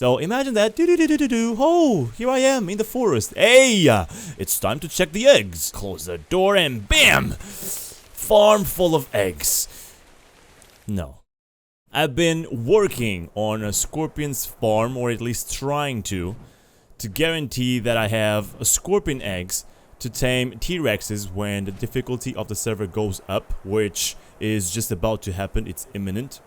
So imagine that. Oh, here I am in the forest. Hey, it's time to check the eggs. Close the door and bam! Farm full of eggs. No. I've been working on a scorpion's farm, or at least trying to guarantee that I have scorpion eggs to tame T-Rexes when the difficulty of the server goes up, which is just about to happen. It's imminent.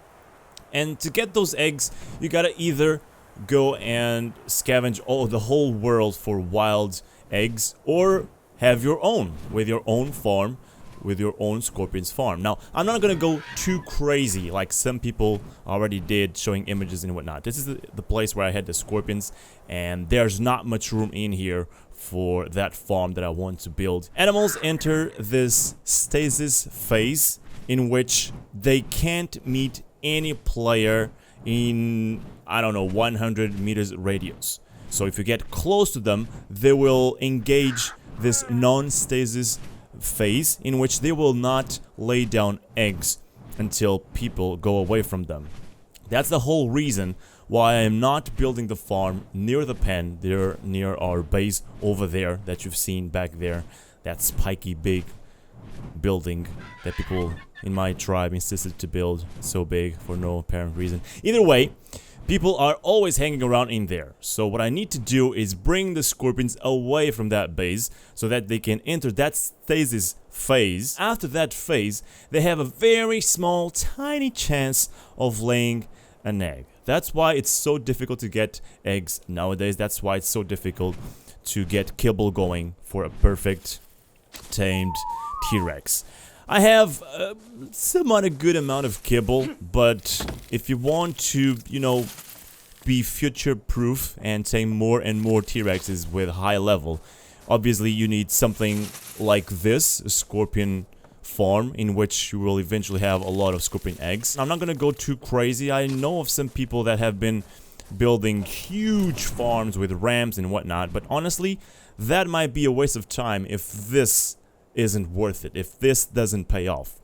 And to get those eggs, you gotta either go and scavenge the whole world for wild eggs, or have your own, with your own farm, with your own scorpion's farm. Now, I'm not gonna go too crazy like some people already did, showing images and whatnot. This is the place where I had the scorpions, and there's not much room in here for that farm that I want to build. Animals enter this stasis phase in which they can't meet any player in, I don't know, 100 meters radius. So if you get close to them, they will engage this non-stasis phase in which they will not lay down eggs until people go away from them. That's the whole reason why I am not building the farm near the pen, there near our base over there that you've seen back there. That spiky big building that people in my tribe insisted to build so big for no apparent reason. Either way, people are always hanging around in there. So what I need to do is bring the scorpions away from that base so that they can enter that stasis phase. After that phase, they have a very small, tiny chance of laying an egg. That's why it's so difficult to get eggs nowadays. That's why it's so difficult to get kibble going for a perfect tamed T-Rex. I have somewhat a good amount of kibble, but if you want to, you know, be future-proof and tame more and more T-Rexes with high level, obviously you need something like this, a scorpion farm, in which you will eventually have a lot of scorpion eggs. I'm not gonna go too crazy. I know of some people that have been building huge farms with rams and whatnot, but honestly, that might be a waste of time if this isn't worth it, if this doesn't pay off.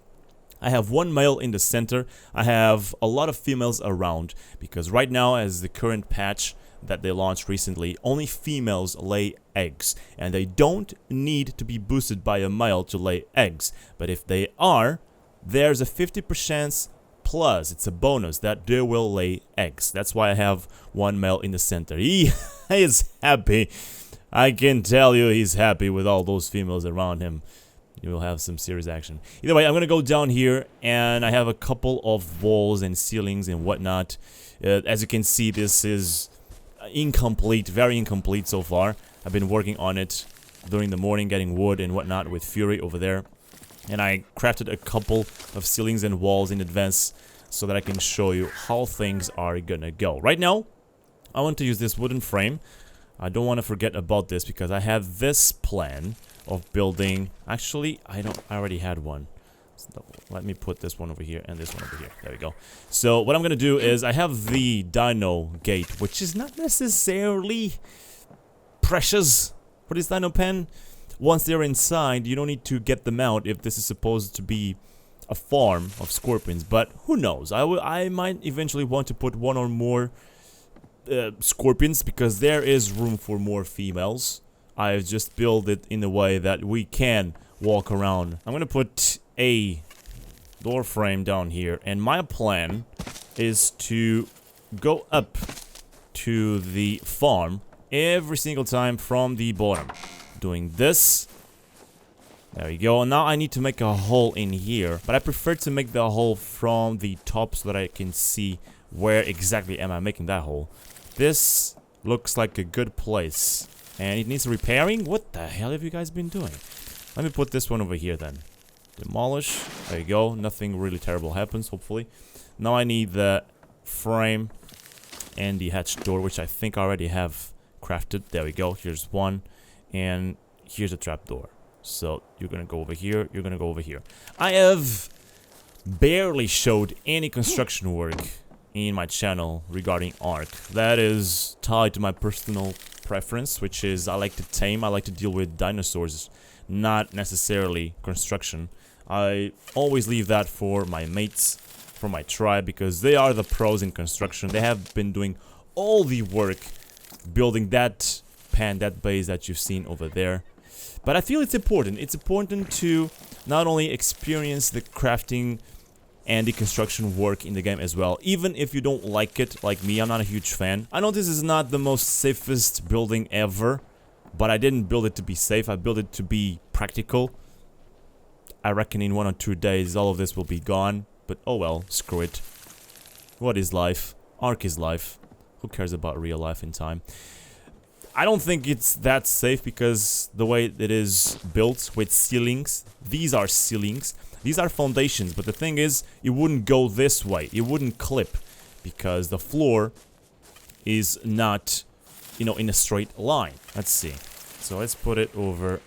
I have one male in the center. I have a lot of females around, because right now, as the current patch that they launched recently, only females lay eggs, and they don't need to be boosted by a male to lay eggs. But if they are, there's a 50% plus, it's a bonus, that they will lay eggs. That's why I have one male in the center. He is happy. I can tell you he's happy with all those females around him. You will have some serious action. Either way, I'm gonna go down here, and I have a couple of walls and ceilings and whatnot. As you can see, this is incomplete, very incomplete so far. I've been working on it during the morning, getting wood and whatnot with Fury over there. And I crafted a couple of ceilings and walls in advance so that I can show you how things are gonna go. Right now, I want to use this wooden frame. I don't want to forget about this because I have this plan of building. Actually, I already had one. So let me put this one over here and this one over here. There we go. So what I'm gonna do is I have the dino gate, which is not necessarily precious for this dino pen. Once they're inside, you don't need to get them out if this is supposed to be a farm of scorpions. But who knows? I might eventually want to put one or more scorpions, because there is room for more females. I've just built it in a way that we can walk around. I'm gonna put a door frame down here, and my plan is to go up to the farm every single time from the bottom. Doing this. There we go. Now I need to make a hole in here, but I prefer to make the hole from the top so that I can see where exactly am I making that hole. This looks like a good place, and it needs repairing. What the hell have you guys been doing? Let me put this one over here then. Demolish. There you go. Nothing really terrible happens, hopefully. Now I need the frame and the hatch door, which I think I already have crafted. There we go. Here's one, and here's a trapdoor. So you're gonna go over here. You're gonna go over here. I have barely showed any construction work in my channel regarding ARK. That is tied to my personal preference, which is I like to tame, I like to deal with dinosaurs, not necessarily construction. I always leave that for my mates, for my tribe, because they are the pros in construction. They have been doing all the work building that that base that you've seen over there. But I feel it's important. It's important to not only experience the crafting and the construction work in the game as well, even if you don't like it, like me. I'm not a huge fan. I know this is not the most safest building ever, but I didn't build it to be safe. I built it to be practical. I reckon in 1 or 2 days all of this will be gone, but oh well, screw it. What is life? ARK is life. Who cares about real life in time? I don't think it's that safe because the way it is built with ceilings, these are ceilings, these are foundations, but the thing is, it wouldn't go this way, it wouldn't clip, because the floor is not, you know, in a straight line. Let's see. So let's put it over,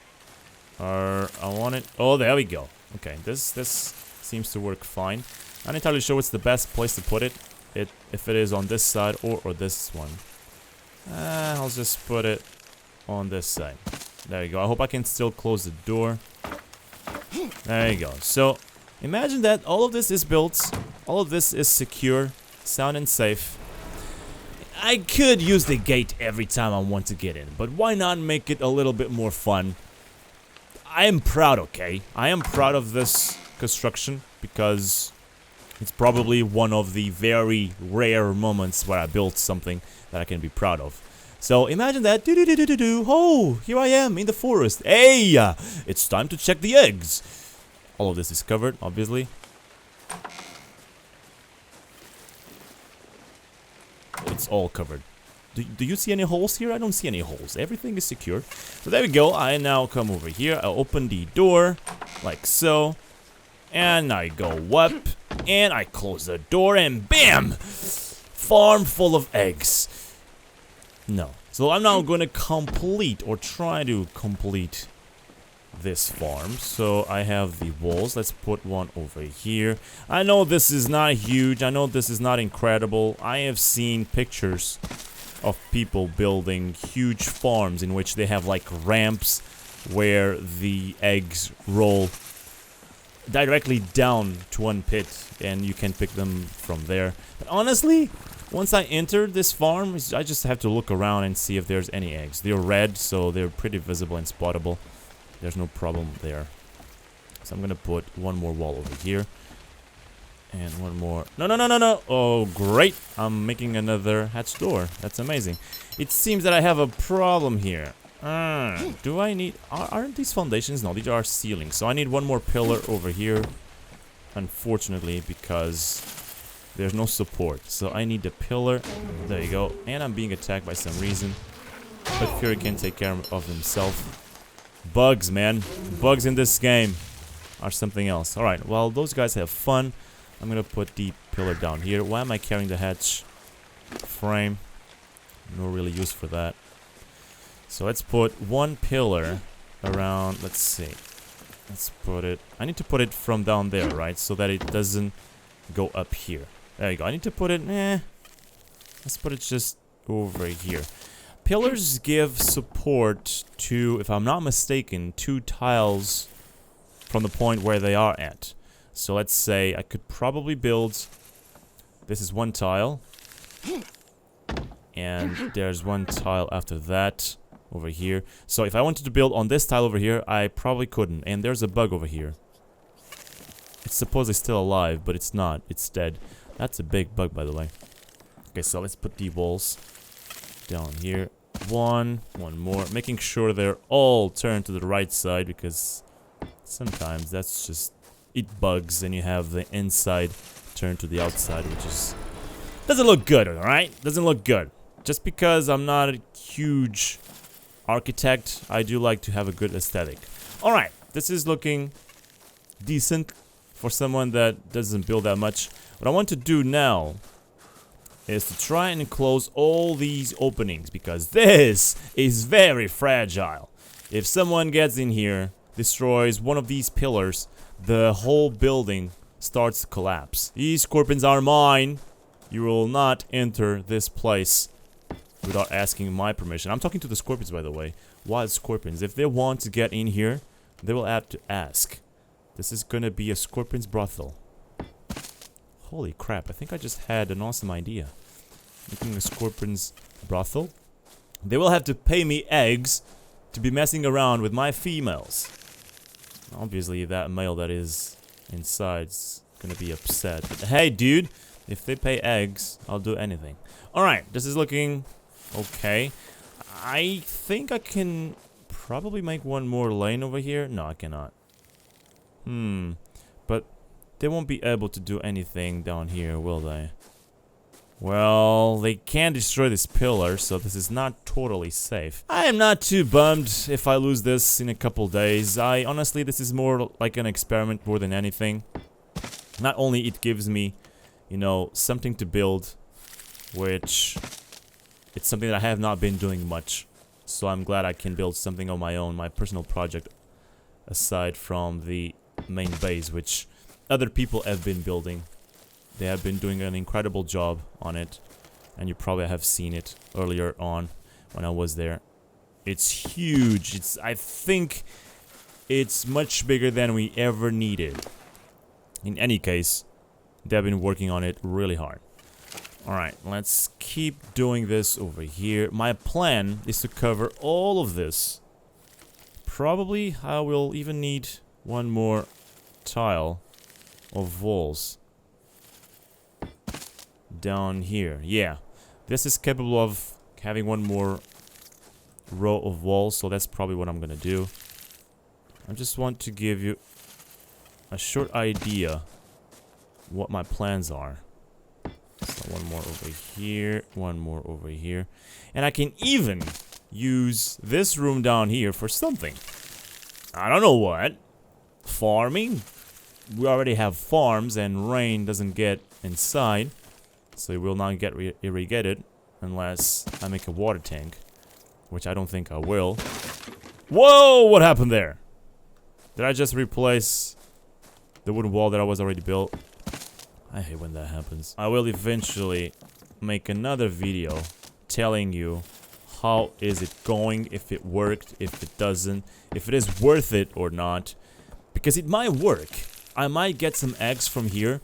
I want it, oh, there we go. Okay, this seems to work fine. I'm not entirely sure what's the best place to put it, if it is on this side or this one. I'll just put it on this side. There you go. I hope I can still close the door. There you go. So, imagine that all of this is built. All of this is secure, sound and safe. I could use the gate every time I want to get in, but why not make it a little bit more fun? I am proud, okay? I am proud of this construction because it's probably one of the very rare moments where I built something that I can be proud of. So imagine that. Oh, here I am in the forest. Hey, it's time to check the eggs. All of this is covered, obviously. It's all covered. Do you see any holes here? I don't see any holes. Everything is secure. So there we go. I now come over here. I open the door like so. And I go up. And I close the door and BAM! Farm full of eggs. No. So I'm now going to complete or try to complete this farm. So I have the walls. Let's put one over here. I know this is not huge. I know this is not incredible. I have seen pictures of people building huge farms in which they have like ramps where the eggs roll directly down to one pit and you can pick them from there. But honestly, once I enter this farm, I just have to look around and see if there's any eggs. They're red, so they're pretty visible and spottable. There's no problem there. So I'm gonna put one more wall over here. And one more. No. Oh, great. I'm making another hatch door. That's amazing. It seems that I have a problem here. Do I need... Aren't these foundations? No, these are ceilings. So I need one more pillar over here. Unfortunately, because there's no support. So I need the pillar. There you go. And I'm being attacked by some reason. But Fury can take care of himself. Bugs, man. Bugs in this game are something else. Alright, well, those guys have fun. I'm gonna put the pillar down here. Why am I carrying the hatch frame? No really use for that. So let's put one pillar around, let's see. Let's put it, I need to put it from down there, right? So that it doesn't go up here. There you go. I need to put it, let's put it just over here. Pillars give support to, if I'm not mistaken, 2 tiles from the point where they are at. So let's say I could probably build, this is 1 tile. And there's 1 tile after that. Over here. So if I wanted to build on this tile over here, I probably couldn't. And there's a bug over here. It's supposedly still alive, but it's not. It's dead. That's a big bug, by the way. Okay, so let's put the walls down here. One more. Making sure they're all turned to the right side, because sometimes that's just... it bugs and you have the inside turned to the outside, which is... doesn't look good, alright? Doesn't look good. Just because I'm not a huge... architect, I do like to have a good aesthetic. Alright, this is looking decent for someone that doesn't build that much. What I want to do now is to try and close all these openings, because this is very fragile. If someone gets in here, destroys one of these pillars, the whole building starts to collapse. These scorpions are mine. You will not enter this place without asking my permission. I'm talking to the scorpions, by the way. Wild scorpions. If they want to get in here, they will have to ask. This is gonna be a scorpion's brothel. Holy crap, I think I just had an awesome idea. making a scorpion's brothel. They will have to pay me eggs to be messing around with my females. Obviously, that male that is inside's gonna be upset. But hey, dude, if they pay eggs, I'll do anything. Alright, this is looking okay. I think I can probably make one more lane over here. No, I cannot. But they won't be able to do anything down here, will they? Well, they can destroy this pillar, so this is not totally safe. I am not too bummed if I lose this in a couple days. Honestly, this is more like an experiment more than anything. Not only it gives me, you know, something to build, which it's something that I have not been doing much. So I'm glad I can build something on my own, my personal project, aside from the main base, which other people have been building. They have been doing an incredible job on it, and you probably have seen it earlier on when I was there. It's huge. I think it's much bigger than we ever needed. In any case, they've been working on it really hard. Alright, let's keep doing this over here. My plan is to cover all of this. Probably I will even need one more tile of walls down here. Yeah, this is capable of having one more row of walls, so that's probably what I'm gonna do. I just want to give you a short idea what my plans are. So one more over here, one more over here, and I can even use this room down here for something. I don't know what. Farming? We already have farms and rain doesn't get inside, so it will not get irrigated unless I make a water tank, which I don't think I will. Whoa! What happened there? Did I just replace the wooden wall that I was already built? I hate when that happens. I will eventually make another video telling you how is it going, if it worked, if it doesn't, if it is worth it or not. Because it might work. I might get some eggs from here,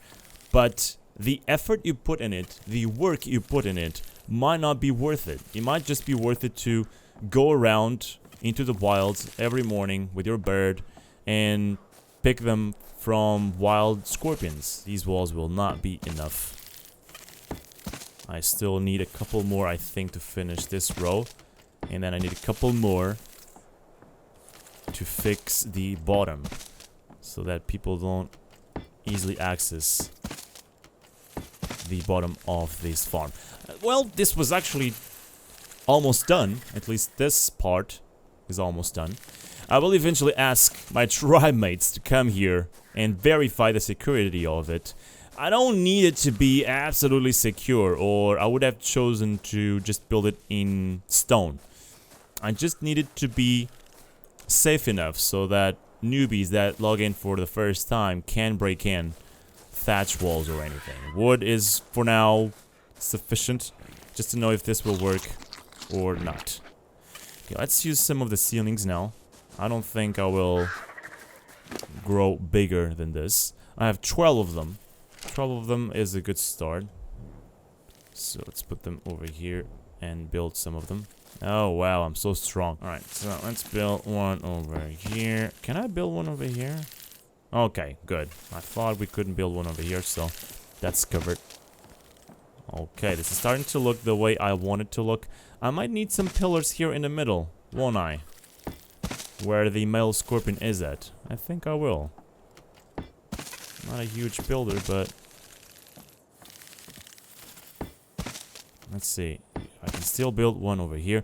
but the effort you put in it, the work you put in it, might not be worth it. It might just be worth it to go around into the wilds every morning with your bird and pick them from wild scorpions. These walls will not be enough. I still need a couple more, I think, to finish this row. And then I need a couple more to fix the bottom, so that people don't easily access the bottom of this farm. Well, this was actually almost done. At least this part is almost done. I will eventually ask my tribe mates to come here and verify the security of it. I don't need it to be absolutely secure, or I would have chosen to just build it in stone. I just need it to be safe enough so that newbies that log in for the first time can break in thatch walls or anything. Wood is, for now, sufficient just to know if this will work or not. Okay, let's use some of the ceilings now. I don't think I will grow bigger than this. I have 12 of them. 12 of them is a good start. So let's put them over here and build some of them. Oh wow, I'm so strong. Alright, so let's build one over here. Can I build one over here? Okay, good. I thought we couldn't build one over here, so that's covered. Okay, this is starting to look the way I want it to look. I might need some pillars here in the middle, won't I? Where the male scorpion is at. I think I will. Not a huge builder, but let's see. I can still build one over here.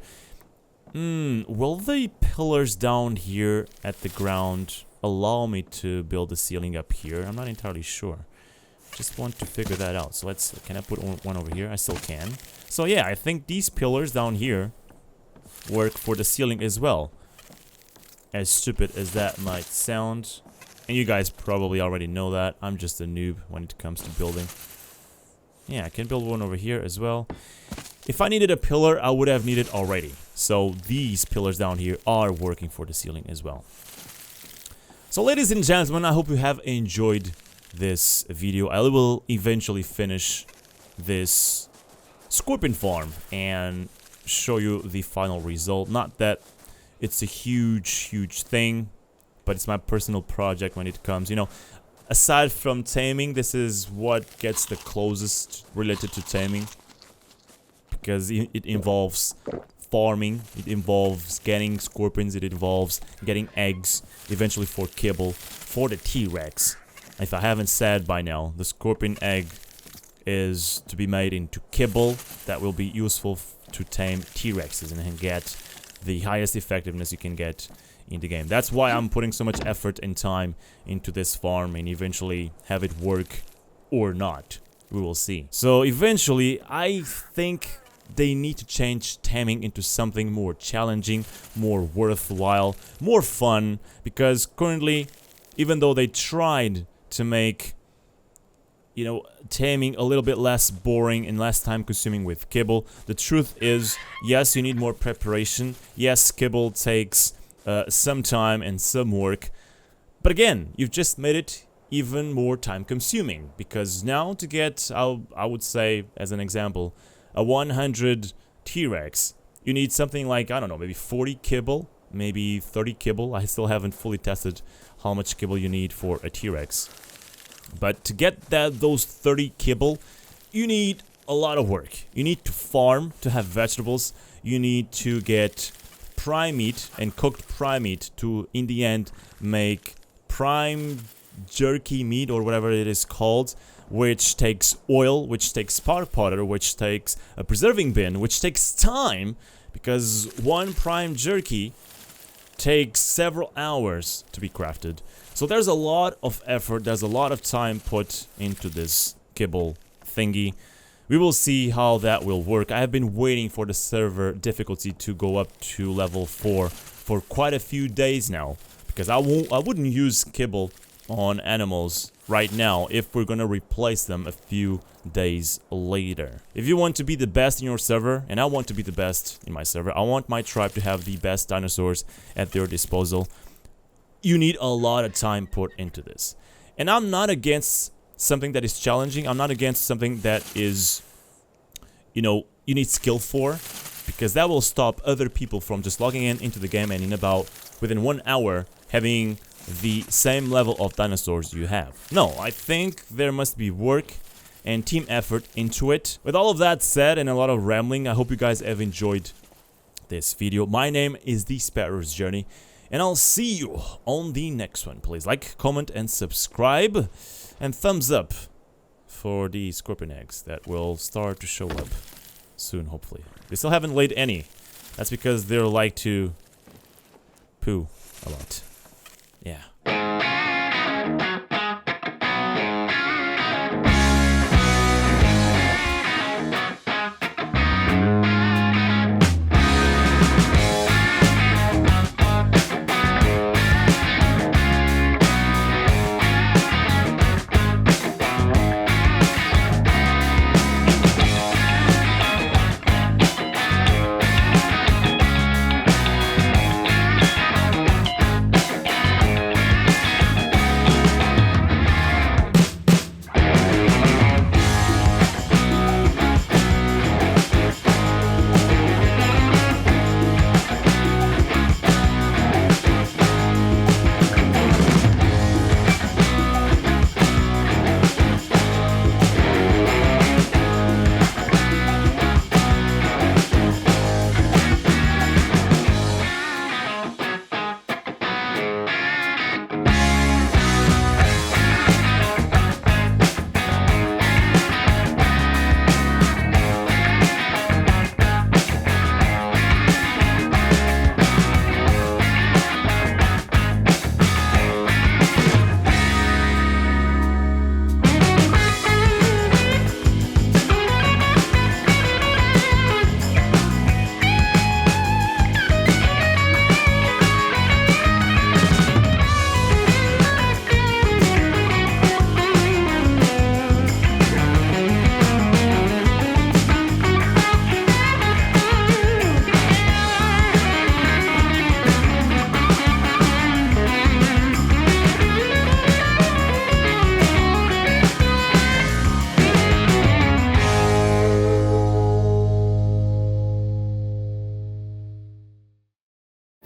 Will the pillars down here at the ground allow me to build the ceiling up here? I'm not entirely sure. Just want to figure that out. So let's, can I put one over here? I still can. So yeah, I think these pillars down here work for the ceiling as well. As stupid as that might sound. And you guys probably already know that. I'm just a noob when it comes to building. Yeah, I can build one over here as well. If I needed a pillar, I would have needed already. So these pillars down here are working for the ceiling as well. So ladies and gentlemen, I hope you have enjoyed this video. I will eventually finish this scorpion farm and show you the final result. Not that it's a huge thing, but it's my personal project when it comes, you know, aside from taming. This is what gets the closest related to taming, because it involves farming, it involves getting scorpions, it involves getting eggs, eventually for kibble, for the T-Rex. If I haven't said by now, the scorpion egg is to be made into kibble that will be useful to tame T-Rexes and get the highest effectiveness you can get in the game. That's why I'm putting so much effort and time into this farm, and eventually have it work or not. We will see. So eventually, I think they need to change taming into something more challenging, more worthwhile, more fun, because currently, even though they tried to make, you know, taming a little bit less boring and less time consuming with kibble, the truth is, yes, you need more preparation. Yes, kibble takes some time and some work, but again, you've just made it even more time consuming, because now to get, I would say, as an example, a 100 T-Rex, you need something like, I don't know, maybe 40 kibble, maybe 30 kibble. I still haven't fully tested how much kibble you need for a T-Rex. But to get those 30 kibble, you need a lot of work. You need to farm to have vegetables. You need to get prime meat and cooked prime meat to, in the end, make prime jerky meat or whatever it is called, which takes oil, which takes powder, which takes a preserving bin, which takes time, because one prime jerky takes several hours to be crafted. So there's a lot of effort, there's a lot of time put into this kibble thingy. We will see how that will work. I have been waiting for the server difficulty to go up to level 4 for quite a few days now, because I wouldn't use kibble on animals right now if we're gonna replace them a few days later. If you want to be the best in your server, and I want to be the best in my server, I want my tribe to have the best dinosaurs at their disposal, you need a lot of time put into this. And I'm not against something that is challenging. I'm not against something that is, you know, you need skill for, because that will stop other people from just logging into the game and within 1 hour having the same level of dinosaurs you have. No, I think there must be work and team effort into it. With all of that said and a lot of rambling, I hope you guys have enjoyed this video. My name is TheSparrowsJourney, and I'll see you on the next one. Please like, comment, and subscribe, and thumbs up for the scorpion eggs that will start to show up soon, hopefully. We still haven't laid any. That's because they like to poo a lot. Yeah.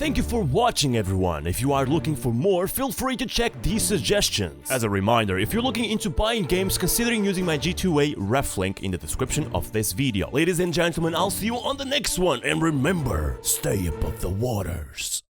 Thank you for watching, everyone. If you are looking for more, feel free to check these suggestions. As a reminder, if you're looking into buying games, considering using my G2A ref link in the description of this video. Ladies and gentlemen, I'll see you on the next one, and remember, stay above the waters.